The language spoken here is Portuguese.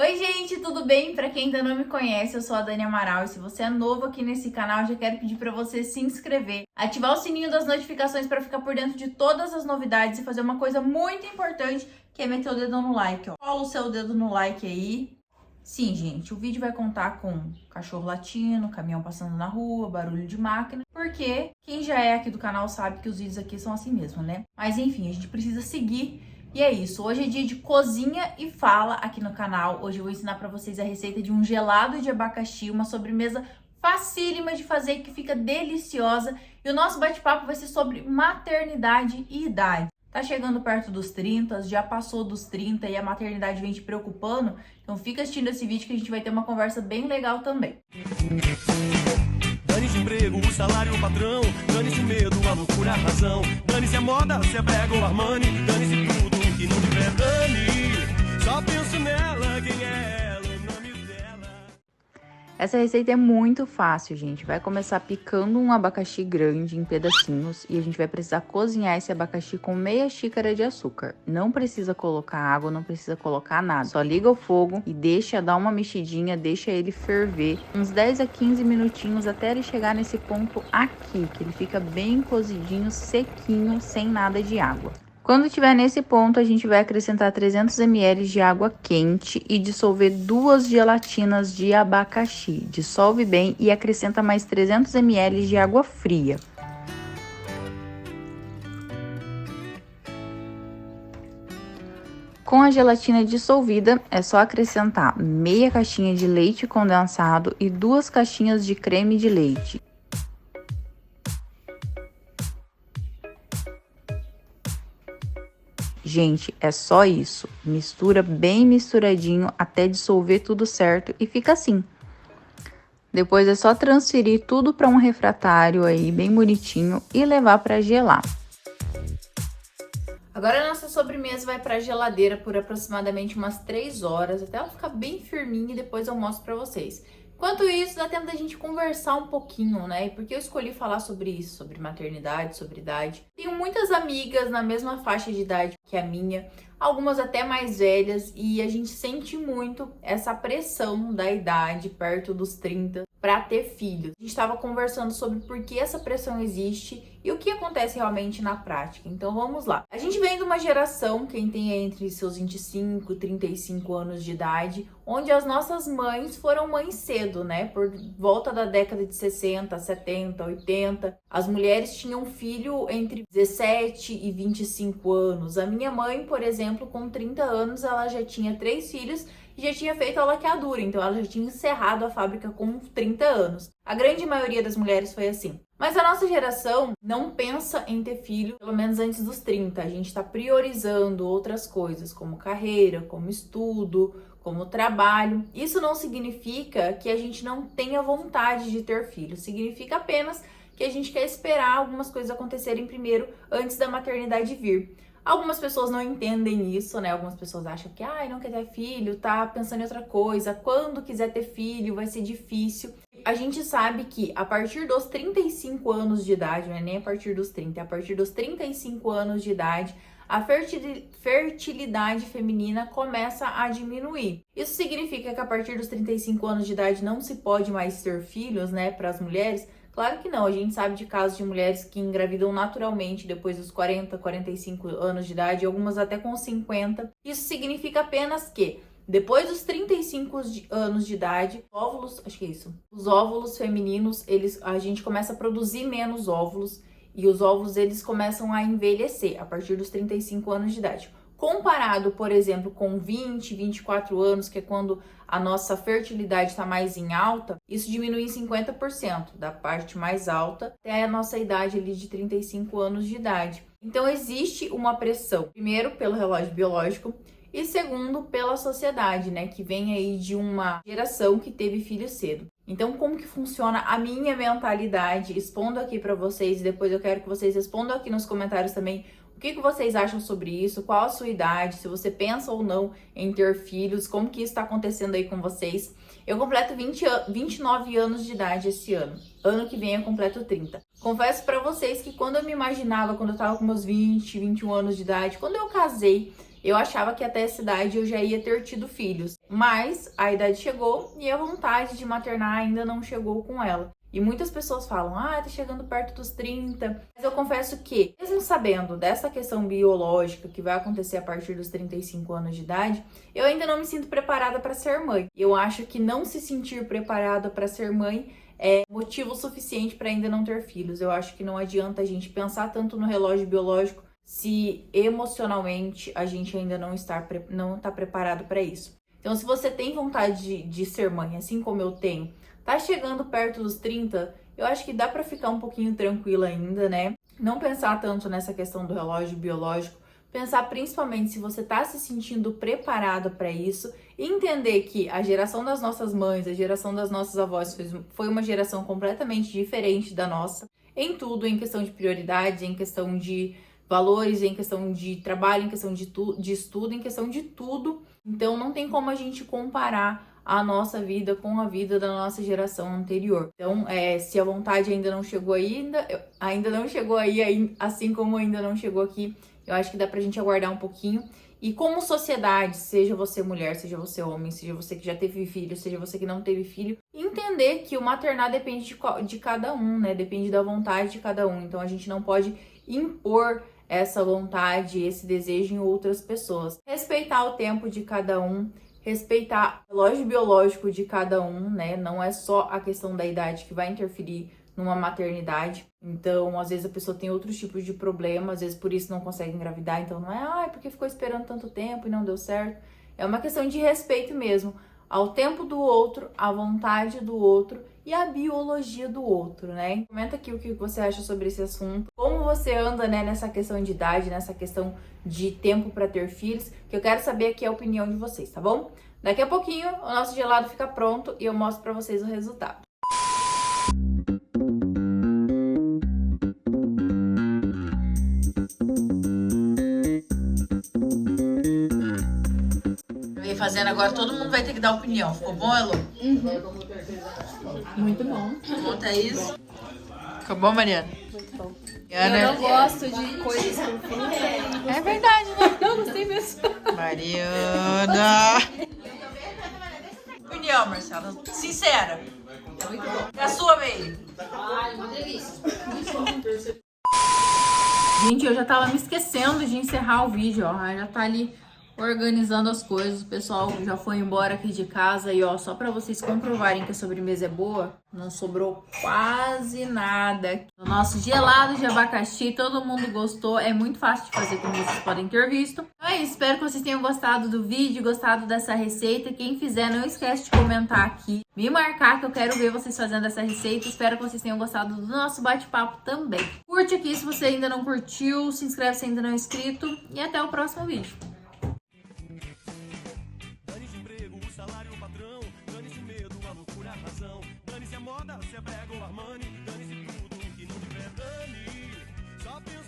Oi gente, tudo bem? Pra quem ainda não me conhece, eu sou a Dani Amaral e se você é novo aqui nesse canal, já quero pedir pra você se inscrever, ativar o sininho das notificações pra ficar por dentro de todas as novidades e fazer uma coisa muito importante, que é meter o dedo no like, ó. Cola o seu dedo no like aí. Sim, gente, o vídeo vai contar com cachorro latindo, caminhão passando na rua, barulho de máquina, porque quem já é aqui do canal sabe que os vídeos aqui são assim mesmo, né? Mas enfim, a gente precisa seguir. E é isso, hoje é dia de cozinha e fala aqui no canal. Hoje eu vou ensinar pra vocês a receita de um gelado de abacaxi, uma sobremesa facílima de fazer que fica deliciosa. E o nosso bate-papo vai ser sobre maternidade e idade. Tá chegando perto dos 30, já passou dos 30 e a maternidade vem te preocupando? Então fica assistindo esse vídeo que a gente vai ter uma conversa bem legal também. Dane-se o emprego, o salário, o patrão. Dane-se o medo, a loucura, a razão. Dane-se a moda, se é brega ou Armani. Dane-se tudo que não tiver Dani. Só penso nela, quem é ela, o nome dela. Essa receita é muito fácil, gente. Vai começar picando um abacaxi grande em pedacinhos e a gente vai precisar cozinhar esse abacaxi com meia xícara de açúcar. Não precisa colocar água, não precisa colocar nada. Só liga o fogo e deixa dar uma mexidinha, deixa ele ferver uns 10 a 15 minutinhos até ele chegar nesse ponto aqui, que ele fica bem cozidinho, sequinho, sem nada de água. Quando estiver nesse ponto, a gente vai acrescentar 300 ml de água quente e dissolver 2 gelatinas de abacaxi. Dissolve bem e acrescenta mais 300 ml de água fria. Com a gelatina dissolvida, é só acrescentar meia caixinha de leite condensado e 2 caixinhas de creme de leite. Gente, é só isso. Mistura bem misturadinho até dissolver tudo certo e fica assim. Depois é só transferir tudo para um refratário aí bem bonitinho e levar para gelar. Agora a nossa sobremesa vai para a geladeira por aproximadamente umas 3 horas, até ela ficar bem firminha e depois eu mostro para vocês. Enquanto isso, dá tempo da gente conversar um pouquinho, né? Porque eu escolhi falar sobre isso, sobre maternidade, sobre idade. Tenho muitas amigas na mesma faixa de idade que a minha, algumas até mais velhas, e a gente sente muito essa pressão da idade perto dos 30 para ter filhos. A gente estava conversando sobre por que essa pressão existe e o que acontece realmente na prática. Então vamos lá. A gente vem de uma geração, quem tem entre seus 25 e 35 anos de idade, onde as nossas mães foram mães cedo, né? Por volta da década de 60, 70, 80. As mulheres tinham filho entre 17 e 25 anos. A minha mãe, por exemplo, com 30 anos, ela já tinha 3 filhos e já tinha feito a laqueadura, então ela já tinha encerrado a fábrica com 30 anos. A grande maioria das mulheres foi assim. Mas a nossa geração não pensa em ter filho, pelo menos antes dos 30. A gente está priorizando outras coisas, como carreira, como estudo, como trabalho. Isso não significa que a gente não tenha vontade de ter filho, significa apenas que a gente quer esperar algumas coisas acontecerem primeiro antes da maternidade vir. Algumas pessoas não entendem isso, né? Algumas pessoas acham que, não quer ter filho, tá pensando em outra coisa. Quando quiser ter filho, vai ser difícil. A gente sabe que a partir dos 35 anos de idade, não é nem a partir dos 30, é a partir dos 35 anos de idade, a fertilidade feminina começa a diminuir. Isso significa que a partir dos 35 anos de idade não se pode mais ter filhos, né, para as mulheres? Claro que não, a gente sabe de casos de mulheres que engravidam naturalmente depois dos 40, 45 anos de idade, algumas até com 50. Isso significa apenas que depois dos 35 anos de idade, óvulos, acho que é isso, os óvulos femininos, a gente começa a produzir menos óvulos e os óvulos eles começam a envelhecer a partir dos 35 anos de idade. Comparado, por exemplo, com 20, 24 anos, que é quando a nossa fertilidade está mais em alta, isso diminui em 50%, da parte mais alta até a nossa idade ali de 35 anos de idade. Então existe uma pressão, primeiro pelo relógio biológico e segundo pela sociedade, né, que vem aí de uma geração que teve filho cedo. Então, como que funciona a minha mentalidade? Expondo aqui para vocês e depois eu quero que vocês respondam aqui nos comentários também o que vocês acham sobre isso, qual a sua idade, se você pensa ou não em ter filhos, como que isso está acontecendo aí com vocês. Eu completo 29 anos de idade esse ano. Ano que vem eu completo 30. Confesso para vocês que quando eu me imaginava, quando eu tava com meus 20, 21 anos de idade, quando eu casei, Eu achava que até essa idade eu já ia ter tido filhos, mas a idade chegou e a vontade de maternar ainda não chegou com ela. E muitas pessoas falam, tá chegando perto dos 30. Mas eu confesso que, mesmo sabendo dessa questão biológica que vai acontecer a partir dos 35 anos de idade, eu ainda não me sinto preparada para ser mãe. Eu acho que não se sentir preparada para ser mãe é motivo suficiente para ainda não ter filhos. Eu acho que não adianta a gente pensar tanto no relógio biológico se emocionalmente a gente ainda não está preparado para isso. Então, se você tem vontade de ser mãe, assim como eu tenho, tá chegando perto dos 30, eu acho que dá pra ficar um pouquinho tranquila ainda, né? Não pensar tanto nessa questão do relógio biológico, pensar principalmente se você tá se sentindo preparado para isso e entender que a geração das nossas mães, a geração das nossas avós foi uma geração completamente diferente da nossa, em tudo, em questão de prioridades, em questão de valores, em questão de trabalho, em questão de estudo, em questão de tudo. Então não tem como a gente comparar a nossa vida com a vida da nossa geração anterior. Então, se a vontade ainda não chegou ainda não chegou aí, assim como ainda não chegou aqui, eu acho que dá pra gente aguardar um pouquinho. E como sociedade, seja você mulher, seja você homem, seja você que já teve filho, seja você que não teve filho, entender que o maternar depende de cada um, né? Depende da vontade de cada um. Então, a gente não pode impor essa vontade, esse desejo em outras pessoas. Respeitar o tempo de cada um, respeitar o relógio biológico de cada um, né? Não é só a questão da idade que vai interferir numa maternidade. Então, às vezes a pessoa tem outros tipos de problema, às vezes por isso não consegue engravidar. Então, não é, porque ficou esperando tanto tempo e não deu certo. É uma questão de respeito mesmo ao tempo do outro, à vontade do outro e à biologia do outro, né? Comenta aqui o que você acha sobre esse assunto, como você anda, né, nessa questão de idade, nessa questão de tempo para ter filhos, que eu quero saber aqui a opinião de vocês, tá bom? Daqui a pouquinho o nosso gelado fica pronto e eu mostro para vocês o resultado. Fazendo agora, todo mundo vai ter que dar opinião. Ficou bom, Elo? Muito bom. Conta isso. Ficou bom, Mariana? Muito bom. Mariana... Eu não gosto de coisas com fruta. É verdade, né? Não gostei mesmo. Mariana. Opinião, Marcela. Sincera. É muito bom. É a sua vez. Ai, uma delícia. Muito bom. Gente, eu já tava me esquecendo de encerrar o vídeo, ó. Já tá ali organizando as coisas, o pessoal já foi embora aqui de casa e ó, só pra vocês comprovarem que a sobremesa é boa, não sobrou quase nada. O nosso gelado de abacaxi, todo mundo gostou, é muito fácil de fazer, como vocês podem ter visto. Então é isso, espero que vocês tenham gostado do vídeo, gostado dessa receita. Quem fizer, não esquece de comentar aqui, me marcar que eu quero ver vocês fazendo essa receita. Espero que vocês tenham gostado do nosso bate-papo também. Curte aqui se você ainda não curtiu, se inscreve se ainda não é inscrito e até o próximo vídeo. Dane-se a moda, se é brega ou Armani, dane-se tudo que não tiver Dani. Só pensa